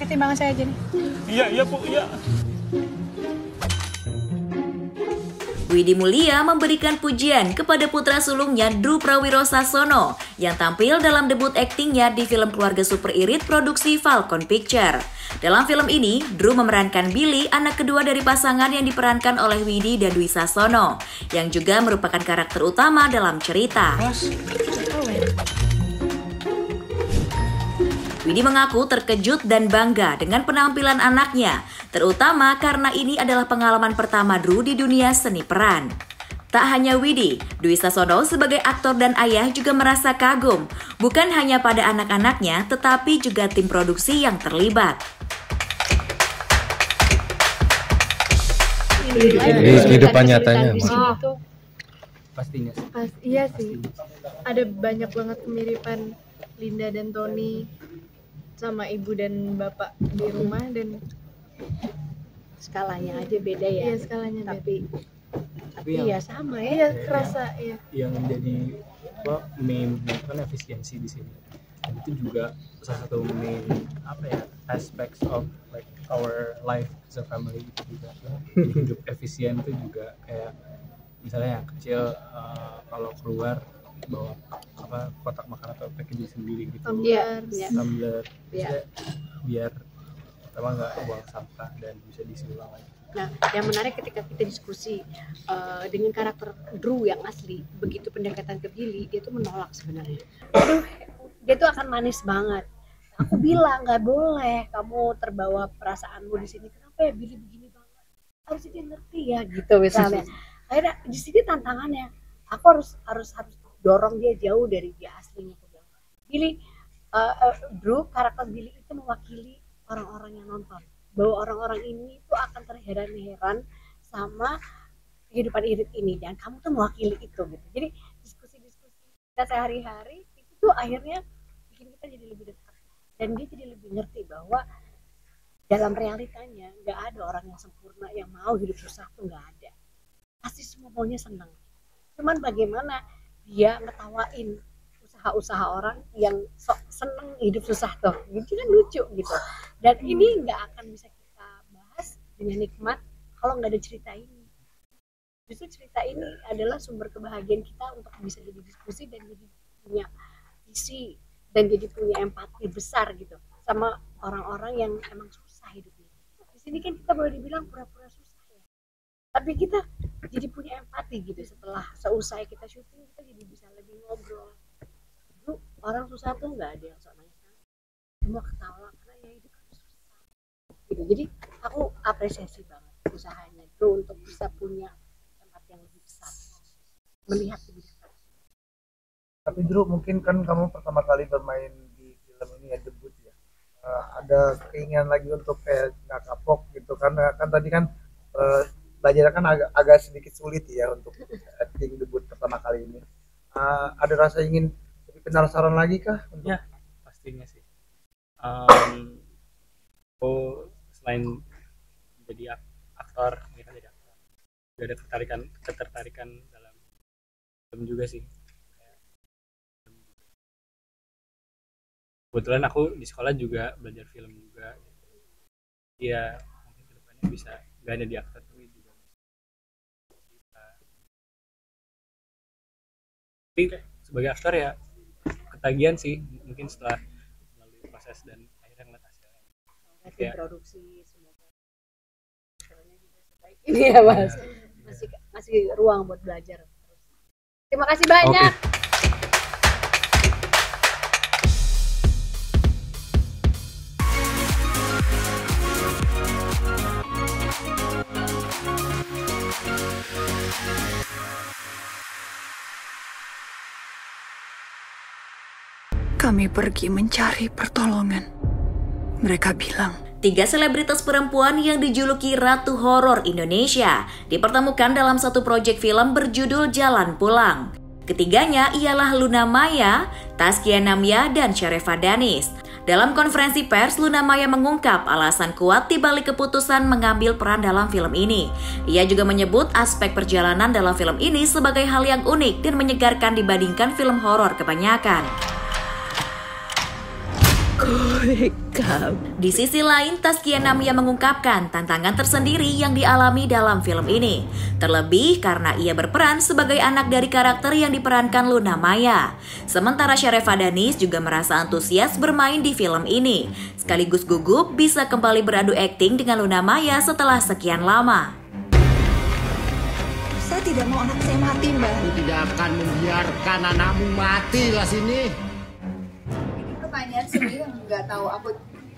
Pakai timbangan saya aja nih. Iya Bu, iya. Widi Mulia memberikan pujian kepada putra sulungnya Drew Prawiro Sasono yang tampil dalam debut aktingnya di film keluarga super irit produksi Falcon Picture. Dalam film ini, Drew memerankan Billy, anak kedua dari pasangan yang diperankan oleh Widi dan Dwi Sasono, yang juga merupakan karakter utama dalam cerita. Widi mengaku terkejut dan bangga dengan penampilan anaknya, terutama karena ini adalah pengalaman pertama Drew di dunia seni peran. Tak hanya Widi, Dwi Sasono sebagai aktor dan ayah juga merasa kagum, bukan hanya pada anak-anaknya, tetapi juga tim produksi yang terlibat. Kehidupan nyatanya. Pastinya sih. Iya sih. Ada banyak banget kemiripan Linda dan Tony sama ibu dan bapak di rumah, dan Skalanya aja beda ya. iya skalanya Tapi yang, ya sama ya. iya kerasa ya. yang menjadi main kan efisiensi di sini. Dan itu juga salah satu main aspects of like our life as a family itu juga. Jadi hidup efisien itu juga kayak misalnya yang kecil kalau keluar bawa kotak makanan atau packaging sendiri gitu, Tumbler, tumbler, Iya. biar pertama nggak buang sampah dan bisa diisi ulang lagi. Nah, yang menarik ketika kita diskusi dengan karakter Drew yang asli, begitu pendekatan ke Billy, dia tuh menolak sebenarnya. Aduh, dia tuh akan manis banget. Aku bilang nggak boleh kamu terbawa perasaanmu di sini. Kenapa ya Billy begini banget? Harusnya dia ngerti ya gitu misalnya. Akhirnya di sini tantangannya, aku harus dorong dia jauh dari dia aslinya. Billy, Drew, karakter Billy itu mewakili orang-orang yang nonton, bahwa orang-orang ini tuh akan terheran-heran sama kehidupan irit ini, dan kamu tuh mewakili itu gitu. Jadi diskusi-diskusi kita sehari-hari itu tuh akhirnya bikin kita jadi lebih dekat, dan dia jadi lebih ngerti bahwa dalam realitanya nggak ada orang yang sempurna yang mau hidup susah, tuh nggak ada. Pasti semua maunya senang. Cuman bagaimana dia ngetawain usaha-usaha orang yang sok seneng hidup susah tuh, gitu kan lucu gitu. Dan ini nggak akan bisa kita bahas dengan nikmat kalau nggak ada cerita ini. Justru cerita ini adalah sumber kebahagiaan kita untuk bisa jadi diskusi dan jadi punya visi dan jadi punya empati besar gitu sama orang-orang yang emang susah hidupnya. Di sini kan kita boleh dibilang pura-pura susah ya, tapi kita jadi punya empati gitu. Setelah seusai kita syuting, kita jadi bisa lebih ngobrol. Dulu orang susah tuh nggak ada yang sok nangis, semua ketawa karena ya hidup kan susah gitu. Jadi aku apresiasi banget usahanya itu untuk bisa punya empati yang lebih besar, melihat lebih dekat. Tapi Drew, mungkin kan kamu pertama kali bermain di film ini ya, debut ya. Ada keinginan lagi untuk kayak nggak kapok gitu, karena kan tadi kan belajar kan agak sedikit sulit ya untuk acting debut pertama kali ini. Ada rasa ingin lebih penasaran lagi kah? Ya, pastinya sih. Aku selain jadi aktor, ini kan jadi aktor, juga ada ketertarikan dalam film juga sih. Kebetulan aku di sekolah juga belajar film juga. Iya, mungkin kedepannya bisa nggak ada di aktor tapi juga bisa. Tapi sebagai aktor ya ketagihan sih, mungkin setelah melalui proses dan akhirnya ngeliat hasilnya. Tim produksi semoga filmnya juga sebaik ini ya Mas. Masih ruang buat belajar. Terima kasih banyak. Kami pergi mencari pertolongan. Mereka bilang, 3 selebritas perempuan yang dijuluki Ratu Horor Indonesia dipertemukan dalam satu proyek film berjudul Jalan Pulang. Ketiganya ialah Luna Maya, Taskia Namya, dan Syarefa Danis. Dalam konferensi pers, Luna Maya mengungkap alasan kuat di balik keputusan mengambil peran dalam film ini. Ia juga menyebut aspek perjalanan dalam film ini sebagai hal yang unik dan menyegarkan dibandingkan film horor kebanyakan. Welcome. Di sisi lain, Taskia Namia mengungkapkan tantangan tersendiri yang dialami dalam film ini. Terlebih karena ia berperan sebagai anak dari karakter yang diperankan Luna Maya. Sementara Syarefa Danis juga merasa antusias bermain di film ini. Sekaligus gugup bisa kembali beradu akting dengan Luna Maya setelah sekian lama. Saya tidak mau anak saya mati, Mbak. Aku tidak akan membiarkan anakmu mati lah sini. Ini pertanyaan sendiri yang nggak tahu aku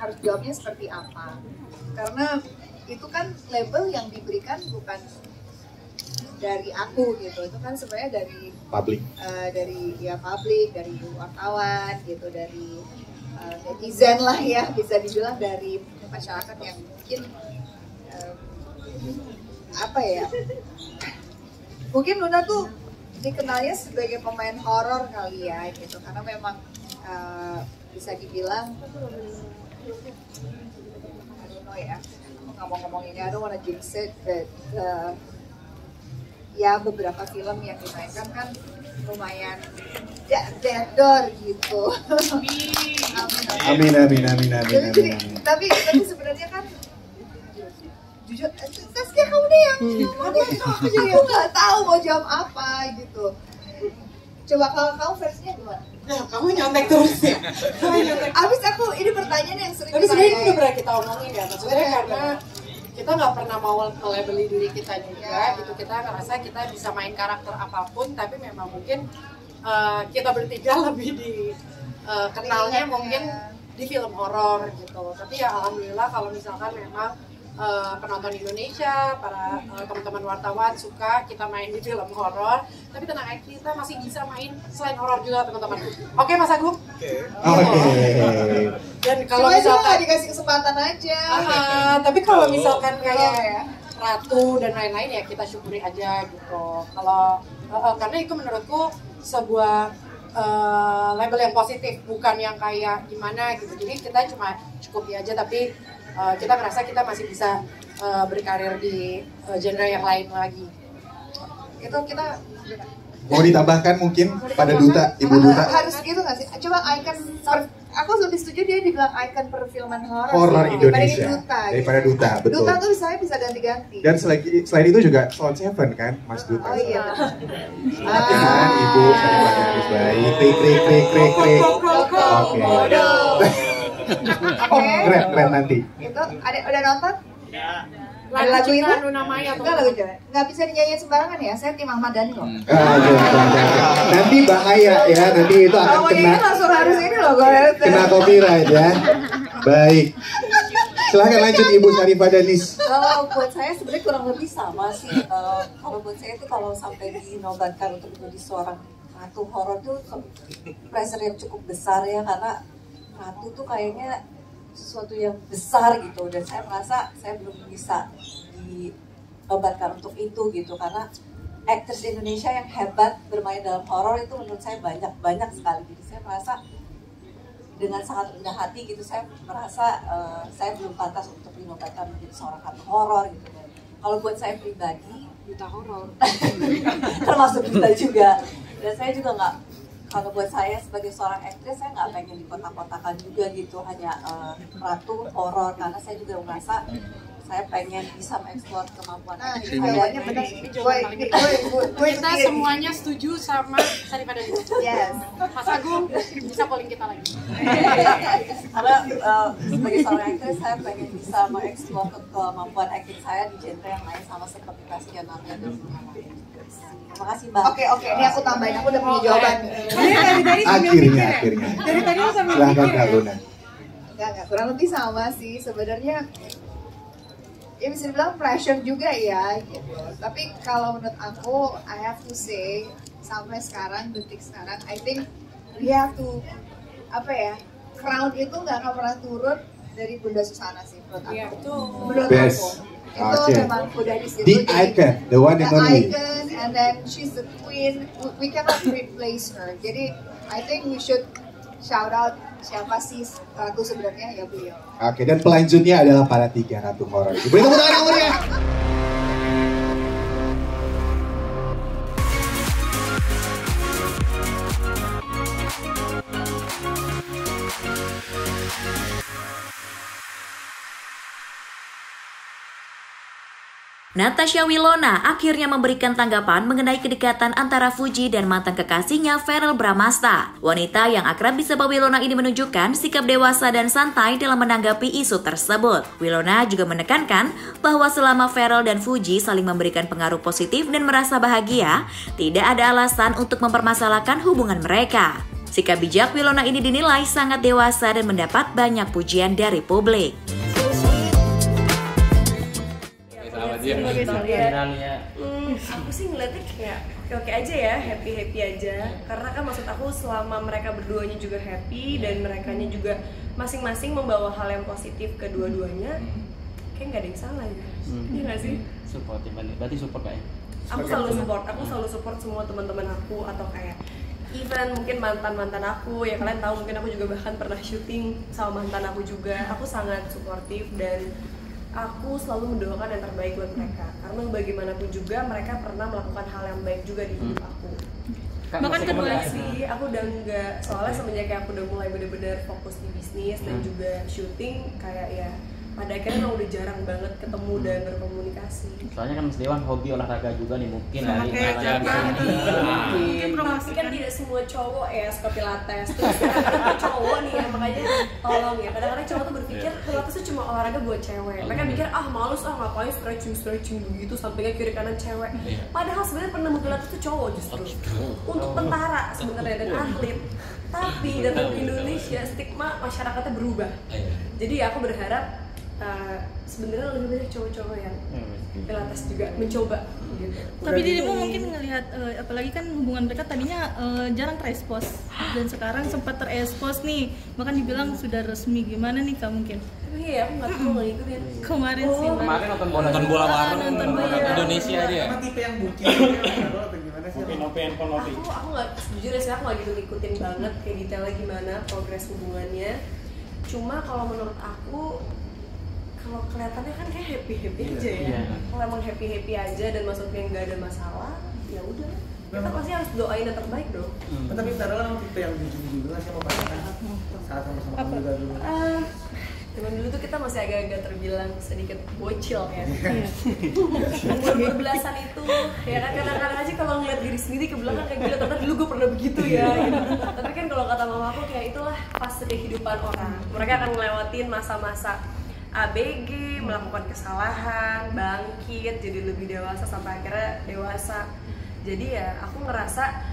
harus jawabnya seperti apa. Karena itu kan label yang diberikan bukan dari aku gitu. Itu kan sebenarnya dari publik, publik, dari wartawan gitu, dari netizen lah ya, bisa dibilang dari masyarakat yang mungkin mungkin Luna tuh dikenalnya sebagai pemain horor kali ya gitu, karena memang bisa dibilang I don't know ya, aku nggak mau ngomong ini, I don't wanna jinx it, but ya beberapa film yang dimainkan kan lumayan dead door gitu. Amin. Tapi sebenarnya kan jujur, Taskia kamu deh yang aku nggak tahu mau jawab apa gitu. Coba kalau kamu versinya gimana? Nah, kamu nyontek terus ya. Abis aku ini pertanyaan yang sering. Tapi sebenarnya ini udah pernah kita omongin ya, maksudnya karena kita nggak pernah mau melabeli diri kita juga, gitu. Kita ngerasa kita bisa main karakter apapun, tapi memang mungkin kita bertiga lebih kenalnya mungkin di film horor gitu. Tapi ya alhamdulillah kalau misalkan memang penonton Indonesia, para teman-teman wartawan suka kita main di film horor, tapi tenang aja, kita masih bisa main selain horor juga teman-teman. Oke Mas Agung? Oke. Dan kalau misalkan dikasih kesempatan aja. Tapi kalau misalkan kayak Ratu dan lain-lain ya kita syukuri aja gitu. Kalau karena itu menurutku sebuah label yang positif, bukan yang kayak gimana gitu. Jadi kita cuma cukupi aja, tapi kita ngerasa kita masih bisa berkarir di genre yang lain lagi. Itu kita mau ditambahkan mungkin pada Duta, Ibu Duta. Harus gitu nggak sih? Coba icon, aku lebih setuju dia dibilang icon perfilman horor Indonesia daripada Duta, betul. Duta tuh saya bisa ganti-ganti. Dan selain itu juga Sound Seven kan, Mas Duta. Oh iya. Ibu Syarefa Danis baik, krik. Oke. Keren nanti. Itu udah nonton? Ya. Lagu itu Luna Maya enggak lagu itu. Nggak bisa dinyanyiin sembarangan ya. Saya tim Ahmad Dhani loh. Nanti bahaya ya. Nanti itu akan kena. Langsung harus ini loh. Kena copyright ya. Baik. Silahkan lanjut Ibu Syarefa Danis. Kalau buat saya sebenarnya kurang lebih sama sih. Kalau buat saya itu kalau sampai dinobatkan untuk menjadi seorang ratu horor itu pressure yang cukup besar ya, karena ratu tuh kayaknya sesuatu yang besar gitu, dan saya merasa saya belum bisa dinobatkan untuk itu gitu, karena aktris Indonesia yang hebat bermain dalam horor itu menurut saya banyak sekali. Jadi saya merasa dengan sangat rendah hati gitu, saya merasa saya belum pantas untuk dinobatkan menjadi seorang ratu horor gitu. Dan kalau buat saya pribadi, duta horor termasuk kita juga, dan saya juga nggak, kalau buat saya sebagai seorang aktris, saya nggak pengen dikotak-kotakan juga gitu, hanya ratu horor, karena saya juga merasa saya pengen bisa mengeksplor kemampuan aktris saya. Kita semuanya setuju sama Syarefa Danis. Yes. Mas Agung bisa polling kita lagi. Karena sebagai seorang aktris, saya pengen bisa mengeksplor kemampuan akting saya di genre yang lain, sama seperti Taskia Namia dan Luna Maya. Terima kasih Mbak. Oke, ini aku tambahin, aku udah punya jawaban. Akhirnya. Dari tadi sampai Silahkan Kak Luna. Enggak, kurang lebih sama sih sebenarnya. Ya bisa dibilang pressure juga ya gitu. Tapi kalau menurut aku, I have to say, sampai sekarang, detik sekarang, I think we have to, crown itu nggak akan pernah turun dari Bunda Susana sih menurut aku. Iya, betul. Menurut Best. aku. Itu memang udah di situ. The icon, the one and only. The icon, and then she's the queen. We cannot replace her. Jadi, I think we should shout out siapa sih ratu sebenarnya, ya beliau. Oke, dan pelanjutnya adalah para 3 ratu horor. Beri tepuk tangan yang meriah. Natasha Wilona akhirnya memberikan tanggapan mengenai kedekatan antara Fuji dan mantan kekasihnya Verrell Bramasta. Wanita yang akrab disapa Wilona ini menunjukkan sikap dewasa dan santai dalam menanggapi isu tersebut. Wilona juga menekankan bahwa selama Verrell dan Fuji saling memberikan pengaruh positif dan merasa bahagia, tidak ada alasan untuk mempermasalahkan hubungan mereka. Sikap bijak Wilona ini dinilai sangat dewasa dan mendapat banyak pujian dari publik. Aku sih ngeliatnya kayak oke aja ya, happy aja. Karena kan maksud aku selama mereka berduanya juga happy dan merekanya juga masing-masing membawa hal yang positif kedua-duanya, kayak nggak ada yang salah ya. Iya nggak sih? Support, berarti support kayak? Aku selalu support semua teman-teman aku atau kayak even mungkin mantan aku ya, kalian tahu mungkin aku juga bahkan pernah syuting sama mantan aku juga. Aku sangat suportif dan aku selalu mendoakan yang terbaik buat mereka, karena bagaimanapun juga mereka pernah melakukan hal yang baik juga di hidup aku. Bahkan kedua sih, aku udah enggak, soalnya semenjak aku udah mulai bener-bener fokus di bisnis dan juga syuting, kayak ya pada akhirnya udah jarang banget ketemu dan berkomunikasi. Soalnya kan Mas Dewan hobi olahraga juga nih, mungkin mungkin promosi kan tidak semua cowok ya suka pilates, terus ada cowok nih ya, makanya tolong ya, kadang-kadang cowok tuh berpikir pilates tuh cuma olahraga buat cewek. Mereka mikir males ngapain stretching begitu sampai kiri kanan cewek. Padahal sebenarnya penemu pilates tuh cowok justru, untuk tentara sebenarnya dan atlet. Tapi datang ke Indonesia stigma masyarakatnya berubah. Jadi aku berharap sebenarnya lebih banyak cowok-cowok yang pilates juga mencoba gitu. Tapi dirimu mungkin ngelihat apalagi kan hubungan mereka tadinya jarang terekspos dan sekarang sempat terekspos nih, bahkan dibilang sudah resmi. Gimana nih kamu mungkin? Iya, aku nggak tahu ngikutin. Kemarin sih. Kemarin nonton bola bareng Indonesia dia. Apa tipe yang bucin atau gimana sih? Aku nggak, jujur sih aku nggak gitu ngikutin banget kayak detailnya gimana progres hubungannya. Cuma kalau menurut aku, kalau kelihatannya kan kayak happy aja ya. Kalau emang happy aja dan maksudnya nggak ada masalah, ya udah. Kita pasti harus doain yang terbaik dong. Tapi Verrell kan tipe yang bucin juga sih sama pasangan saat sama-sama kamu juga dulu. Zaman dulu tuh kita masih agak-agak terbilang sedikit bocil ya. Umur belasan itu, ya kan kadang-kadang aja kalau ngeliat diri sendiri ke belakang kayak gila, ternyata dulu gue pernah begitu ya. Gitu. Tapi kan kalau kata mama aku kayak itulah fase kehidupan orang. Mereka akan ngelewatin masa-masa ABG, melakukan kesalahan, bangkit, jadi lebih dewasa sampai akhirnya dewasa. Jadi ya aku ngerasa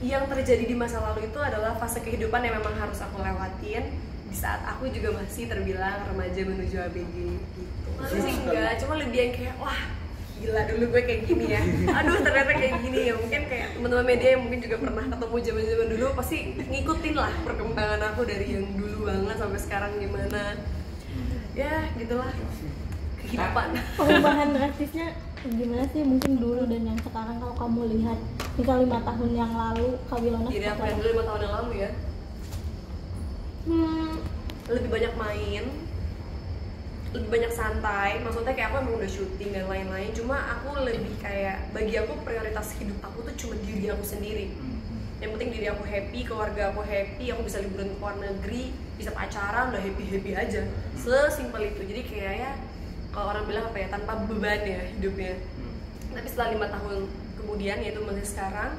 yang terjadi di masa lalu itu adalah fase kehidupan yang memang harus aku lewatin di saat aku juga masih terbilang remaja menuju ABG gitu. Masih sih enggak, cuma lebih yang kayak wah gila dulu gue kayak gini ya, aduh ternyata kayak gini ya. Mungkin kayak teman-teman media yang mungkin juga pernah ketemu zaman-zaman dulu pasti ngikutin lah perkembangan aku dari yang dulu banget sampai sekarang gimana. Ya gitulah kehidupan. Perubahan drastisnya gimana sih mungkin dulu dan yang sekarang kalau kamu lihat misal 5 tahun yang lalu Kak Wilona? Jadi aku yang dulu 5 tahun yang lalu ya lebih banyak main, lebih banyak santai. Maksudnya kayak aku emang udah syuting dan lain-lain, cuma aku lebih kayak, bagi aku prioritas hidup aku tuh cuma diri aku sendiri. Yang penting diri aku happy, keluarga aku happy, aku bisa liburan ke luar negeri, bisa pacaran, udah happy aja. Sesimpel itu. Jadi kayak ya kalau orang bilang apa ya, tanpa beban ya hidupnya. Tapi setelah 5 tahun kemudian, yaitu masih sekarang,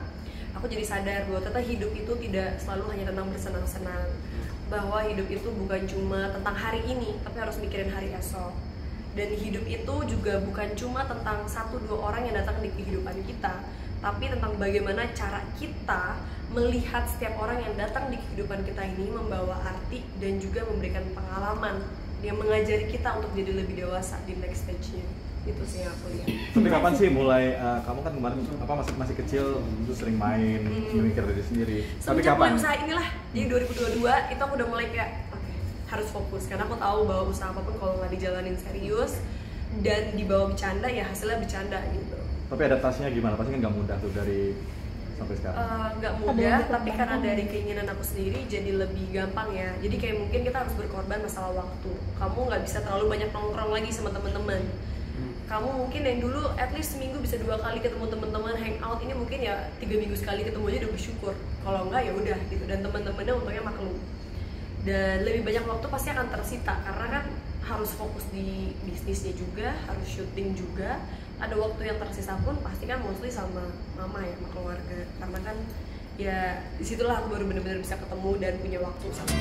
aku jadi sadar bahwa ternyata hidup itu tidak selalu hanya tentang bersenang-senang, bahwa hidup itu bukan cuma tentang hari ini, tapi harus mikirin hari esok. Dan hidup itu juga bukan cuma tentang 1-2 orang yang datang di kehidupan kita, tapi tentang bagaimana cara kita melihat setiap orang yang datang di kehidupan kita ini membawa arti dan juga memberikan pengalaman yang mengajari kita untuk jadi lebih dewasa di next stage-nya. Itu sih yang aku lihat. Tapi kapan sih mulai, kamu kan kemarin masih kecil, itu sering main, memikir diri sendiri. Tapi kapan? Usaha inilah, jadi 2022 itu aku udah mulai kayak oke, harus fokus. Karena aku tahu bahwa usaha apapun kalau nggak dijalanin serius dan dibawa bercanda, ya hasilnya bercanda gitu. Tapi adaptasinya gimana? Pasti kan nggak mudah tuh dari sampai sekarang. Nggak mudah, tapi karena dari keinginan aku sendiri jadi lebih gampang ya. Jadi kayak mungkin kita harus berkorban masalah waktu. Kamu nggak bisa terlalu banyak nongkrong lagi sama teman-teman. Kamu mungkin yang dulu at least seminggu bisa 2 kali ketemu teman-teman hangout, ini mungkin ya 3 minggu sekali ketemu aja udah bersyukur. Kalau enggak ya udah gitu. Dan teman-temannya untungnya maklum. Dan lebih banyak waktu pasti akan tersita karena kan harus fokus di bisnisnya juga, harus syuting juga. Ada waktu yang tersisa pun pasti kan mostly sama mama ya, sama keluarga. Karena kan ya disitulah aku baru benar-benar bisa ketemu dan punya waktu sama